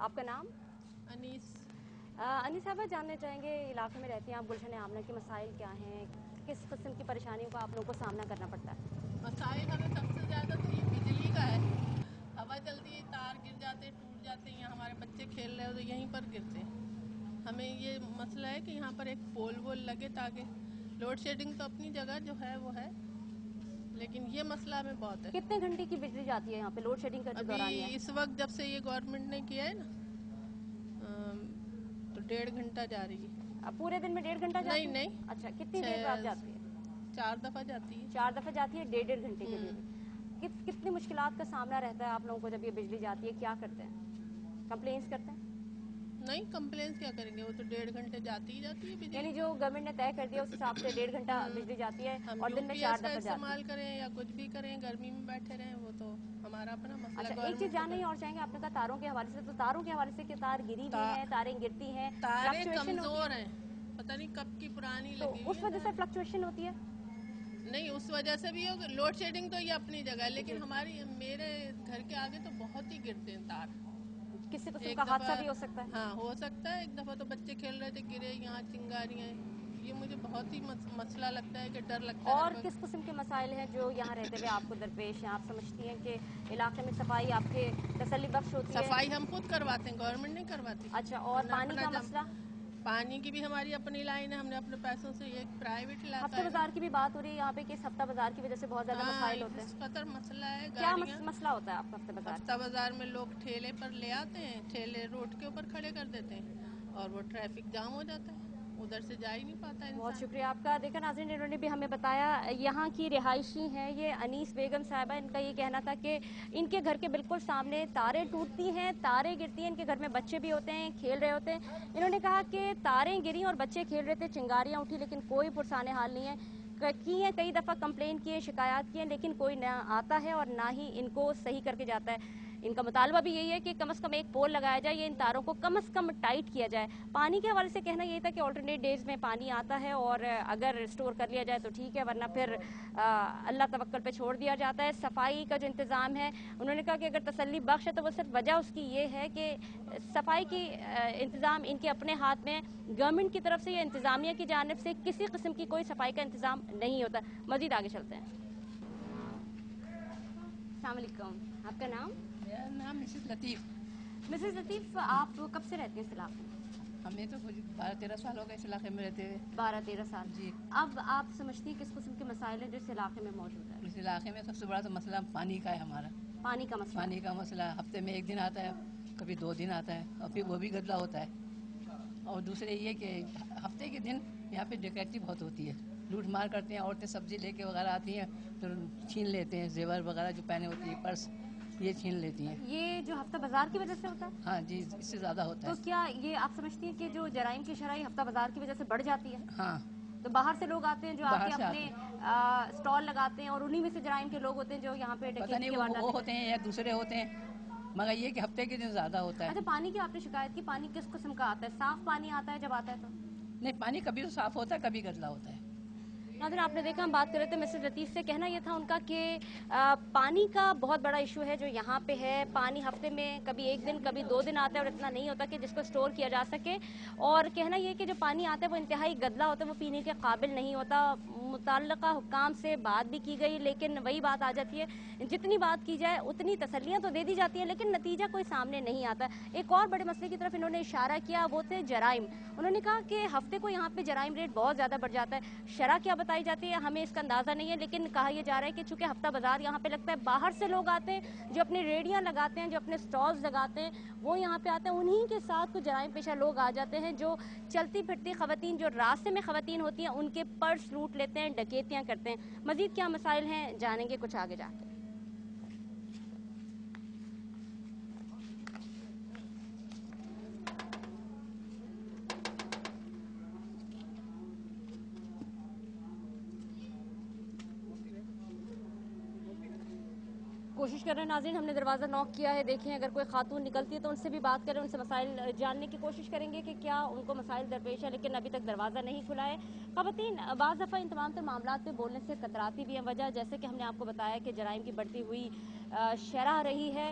آپ کا نام؟ انیس۔ انیس صاحبہ، جاننا چاہیں گے علاقے میں رہتی ہیں آپ، گلشن آمنہ کے مسائل کیا ہیں؟ کس قسم کی پریشانیوں کا آپ لوگوں کو سامنا کرنا پڑتا ہے؟ مسائل ہمیں سب سے زیادہ تو یہ بجلی کا ہے، ہوا چلتی ہے تار گر جاتے ٹوٹ جاتے ہیں، ہمارے بچے کھیل رہے ہوتے یہیں پر گرتے ہیں۔ ہمیں یہ مسئلہ ہے کہ یہاں پر ایک پول وول لگے تاکہ لوڈ شیڈنگ تو اپنی جگہ جو ہے وہ ہے، لیکن یہ مسئلہ ہمیں بہت ہے۔ کتنے گھنٹے کی بجلی جاتی ہے یہاں پہ لوڈ شیڈنگ کا جو دوران ہے؟ ابھی اس وقت جب سے یہ گورنمنٹ نے کیا ہے نا تو 1.5 گھنٹہ جا رہی ہے۔ پورے دن میں 1.5 گھنٹہ جاتی ہے؟ نہیں، اچھا، کتنی دیر بعد جاتی ہے؟ 4 دفعہ جاتی ہے۔ 4 دفعہ جاتی ہے 1.5 گھنٹے کے لیے۔ کتنی مشکلات کا سامنا رہتا ہے آپ لوگوں کو جب یہ بجلی جاتی ہے؟ کیا کرتے ہیں؟ کمپلینس کرتے ہیں؟ نہیں، کمپلینس کیا کریں گے، وہ تو 1.5 گھنٹے جاتی ہی جاتی ہے بجلی۔ یعنی جو گورنمنٹ نے طے کر دیا اس حساب سے 1.5 گھنٹہ بجلی جاتی ہے ہم اور یو دن میں پی 4 ایس کا دفعہ جاتی استعمال ہے۔ کریں یا کچھ بھی کریں، گرمی میں بیٹھے رہیں، وہ تو ہمارا اپنا مسئلہ۔ اچھا، ایک چیز گورنمنٹ جاننا ہی اور چاہیں گے، آپ نے کہا تاروں کے حوالے سے، تو تاروں کے حوالے سے کہ تار گری بھی ہیں، تاریں گرتی ہیں، تاریں فلکچویشن ہوتی کمزور ہے، ہیں، پتہ نہیں کب کی پرانی تو لگی ہوئی اس ہیں وجہ سے فلکچویشن ہوتی ہے؟ نہیں، اس وجہ سے بھی ہوگا، لوڈ شیڈنگ تو یہ اپنی جگہ ہے، لیکن جی، میرے گھر کے آگے تو بہت ہی گرتے ہیں تار۔ کسی قسم ایک کا حادثہ دفعہ بھی ہو سکتا ہے؟ ہاں ہو سکتا ہے، ایک دفعہ تو بچے کھیل رہے تھے گرے، یہاں چنگاریاں، یہ مجھے بہت ہی مسئلہ لگتا ہے کہ ڈر لگتا ہے ہر اور وقت۔ کس قسم کے مسائل ہیں جو یہاں رہتے ہوئے آپ کو درپیش ہیں؟ آپ سمجھتی ہیں کہ علاقے میں صفائی آپ کے تسلی بخش ہوتی ہے؟ صفائی ہم خود کرواتے ہیں، گورنمنٹ نہیں کرواتی۔ اچھا، اور ہم نے پانی اپنا کا مسئلہ؟ پانی کی بھی ہماری اپنی لائن ہے، ہم نے اپنے پیسوں سے، یہ ایک پرائیویٹ علاقہ ہفتہ ہے نا۔ بازار کی بھی بات ہو رہی ہے یہاں پہ کہ اس ہفتہ بازار کی وجہ سے بہت زیادہ ہاں، مسائل ہوتے اس ہیں۔ قدر مسئلہ ہے، کیا گاڑیاں مسئلہ ہوتا ہے آپ کا ہفتہ بازار ہفتہ بازار میں لوگ ٹھیلے پر لے آتے ہیں، ٹھیلے روڈ کے اوپر کھڑے کر دیتے ہیں اور وہ ٹریفک جام ہو جاتا ہے، ادھر سے جا ہی نہیں پاتا بہت انسان۔ شکریہ آپ کا۔ دیکھا ناظرین، انہوں نے بھی ہمیں بتایا، یہاں کی رہائشی ہیں یہ انیس بیگم صاحبہ، ان کا یہ کہنا تھا کہ ان کے گھر کے بالکل سامنے تاریں ٹوٹتی ہیں، تاریں گرتی ہیں، ان کے گھر میں بچے بھی ہوتے ہیں، کھیل رہے ہوتے ہیں۔ انہوں نے کہا کہ تاریں گری اور بچے کھیل رہے تھے، چنگاریاں اٹھی، لیکن کوئی پرسان حال نہیں ہے۔ کئی دفعہ کمپلین کیے، شکایات کیے، لیکن کوئی نہ آتا ہے اور نہ ہی ان کو صحیح کر کے جاتا ہے۔ ان کا مطالبہ بھی یہی ہے کہ کم از کم ایک پول لگایا جائے، یا ان تاروں کو کم از کم ٹائٹ کیا جائے۔ پانی کے حوالے سے کہنا یہ تھا کہ آلٹرنیٹ ڈیز میں پانی آتا ہے اور اگر ریسٹور کر لیا جائے تو ٹھیک ہے، ورنہ پھر اللہ توکل پہ چھوڑ دیا جاتا ہے۔ صفائی کا جو انتظام ہے، انہوں نے کہا کہ اگر تسلی بخش ہے تو وہ صرف وجہ اس کی یہ ہے کہ صفائی کی انتظام ان کے اپنے ہاتھ میں، گورنمنٹ کی طرف سے یا انتظامیہ کی جانب سے کسی قسم کی کوئی صفائی کا انتظام نہیں ہوتا۔ مزید آگے چلتے ہیں۔ السلام علیکم، آپ کا نام؟ میرا نام مسز لطیف۔ مسز لطیف، آپ کب سے رہتی ہیں اس علاقے میں؟ ہمیں تو کچھ 12-13 سال ہو گئے اس علاقے میں رہتے ہوئے۔ 12-13 سال۔ جی۔ اب آپ سمجھتی ہیں کس قسم کے مسائل ہیں جو اس علاقے میں موجود ہیں؟ اس علاقے میں سب سے بڑا تو مسئلہ پانی کا ہے ہمارا۔ پانی کا مسئلہ؟ پانی کا مسئلہ ہفتے میں 1 دن آتا ہے، کبھی 2 دن آتا ہے، اور پھر وہ بھی گدلا ہوتا ہے۔ اور دوسرے یہ کہ ہفتے کے دن یہاں پہ ڈکیتی بہت ہوتی ہے، لوٹ مار کرتے ہیں، عورتیں سبزی لے کے وغیرہ آتی ہیں تو چھین لیتے ہیں، زیور وغیرہ جو پہنے ہوتی ہے، پرس، یہ چھین لیتی ہیں۔ یہ جو ہفتہ بازار کی وجہ سے ہوتا ہے؟ ہاں جی، اس سے زیادہ ہوتا ہے۔ تو کیا یہ آپ سمجھتی ہیں کہ جو جرائم کی شرح ہفتہ بازار کی وجہ سے بڑھ جاتی ہے؟ ہاں۔ تو باہر سے لوگ آتے ہیں جو آ باہر کے سے اپنے اسٹال لگاتے ہیں، اور انہی میں سے جرائم کے لوگ ہوتے ہیں جو یہاں پہ پتہ ڈکیتی نہیں کے وہ واردات ہوتے ہیں یا دوسرے ہوتے ہیں، مگر یہ کہ ہفتے کے دن زیادہ ہوتا ہے۔ اچھا، پانی کی آپ نے شکایت کی، پانی کس قسم کا آتا ہے؟ صاف پانی آتا ہے جب آتا ہے تو؟ نہیں، پانی کبھی تو صاف ہوتا ہے، کبھی گدلا ہوتا ہے۔ ناظرین، آپ نے دیکھا، ہم بات کر رہے تھے مسز لطیف سے، کہنا یہ تھا ان کا کہ پانی کا بہت بڑا ایشو ہے جو یہاں پہ ہے۔ پانی ہفتے میں کبھی 1 دن کبھی 2 دن آتا ہے، اور اتنا نہیں ہوتا کہ جس کو سٹور کیا جا سکے، اور کہنا یہ کہ جو پانی آتا ہے وہ انتہائی گدلا ہوتا ہے، وہ پینے کے قابل نہیں ہوتا۔ متعلقہ حکام سے بات بھی کی گئی، لیکن وہی بات آ جاتی ہے، جتنی بات کی جائے اتنی تسلیاں تو دے دی جاتی ہیں، لیکن نتیجہ کوئی سامنے نہیں آتا۔ ایک اور بڑے مسئلے کی طرف انہوں نے اشارہ کیا، وہ تھے جرائم۔ انہوں نے کہا کہ ہفتے کو یہاں پہ جرائم ریٹ بہت زیادہ بڑھ جاتا ہے۔ شرح کیا بتائی جاتی ہے ہمیں اس کا اندازہ نہیں ہے، لیکن کہا یہ جا رہا ہے کہ چونکہ ہفتہ بازار یہاں پہ لگتا ہے، باہر سے لوگ آتے ہیں جو اپنی ریڑیاں لگاتے ہیں، جو اپنے سٹالز لگاتے ہیں، وہ یہاں پہ آتے ہیں، انہی کے ساتھ کچھ جرائم پیشہ لوگ آ جاتے ہیں جو چلتی پھرتی خواتین، جو راستے میں خواتین ہوتی ہیں، ان کے پرس لوٹ لیتے ہیں، ڈکیتیاں کرتے ہیں۔ مزید کیا مسائل ہیں جانیں گے کچھ آگے جا کے۔ کوشش کر رہے ہیں ناظرین، ہم نے دروازہ نوک کیا ہے، دیکھیں اگر کوئی خاتون نکلتی ہے تو ان سے بھی بات کریں، ان سے مسائل جاننے کی کوشش کریں گے کہ کیا ان کو مسائل درپیش ہے، لیکن ابھی تک دروازہ نہیں کھلا ہے۔ خواتین بعض دفعہ ان تمام معاملات پہ بولنے سے کتراتی بھی ہیں، وجہ جیسے کہ ہم نے آپ کو بتایا کہ جرائم کی بڑھتی ہوئی شرح رہی ہے۔